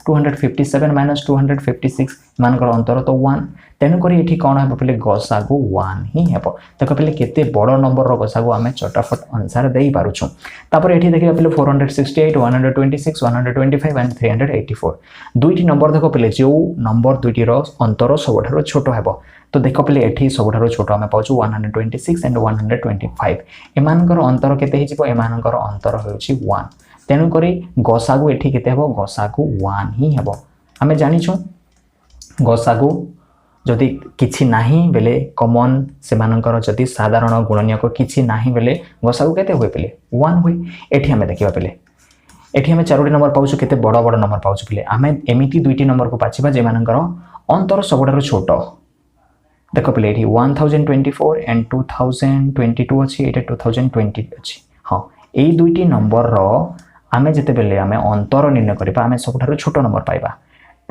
257 माइनस 256 एमानकर अंतर तो 1 तेणुक ये कौन हे पे गसागु 1 ही हे देख पे केते बड़ नंबर गसागु आम चटाफट आंसर दे पारुछु तापर ये देखिए पे 468 126 125 एंड 384 दुईटी नंबर देख पे जो नंबर दुईटी अंतर सबुठ छोट हे तो देख पे ये सबुठ छोट आम पाचु 126 एंड 125 एमानकर अंतर केते हिजिबो एमानकर अंतर होउछि 1 तेणुक गसागु एठी केते हेबो गसागु 1 ही हेबो आम जानिछु गसागु जदि किछि नाही बेले कॉमन से मानकर जदि साधारण गुणनीयक किछि नाही बेले गसागु केते होय पेले 1 होय एठी हमें देखिबा पेले एठी हमें चारोटी नंबर पाउछु केते बड़ बड़ नंबर पाउछु पेले हमें एमिति दुईटी नंबर को पाछिबा जे मानकर अंतर सबुठारु छोट देख पे ये 1024 एंड 2022 अच्छी ये 2020 अच्छी हाँ यही दुईटी नंबर आमे जिते बेले आमे अंतर निर्णय करिबा आमे सबुठारु छोट नंबर पाइबा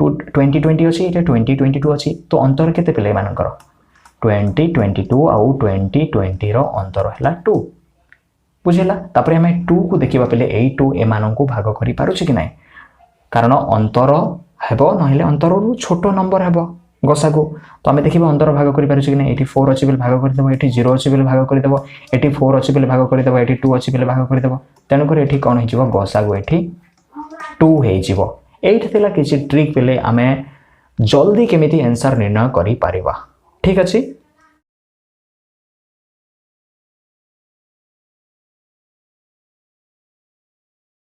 2020 अच्छी ये 2022 अच्छी तो अंतर केते पेले मानकर 2022 आउ 2020 रो अंतर हैला 2 बुझिला तापर आमे 2 को देखिबा पेले एई 2 एमानन को भाग करि पारुछि कि नै कारण अंतर हेबो नहिले अंतर रु छोट नंबर हेबो गसागु तो आम देखिए अंतर भाग कर 4 अच्छी भाग करदेव ये 0 अच्छी भाग करदेव ये 4 अच्छी भाग करदेव ये 2 अच्छी भाग करदेव तेणुक ये कौन हो गसागु ये 2 होइला किसी ट्रिक पे आम जल्दी केमिति आंसर निर्णय करि पारिबा ठीक अच्छे।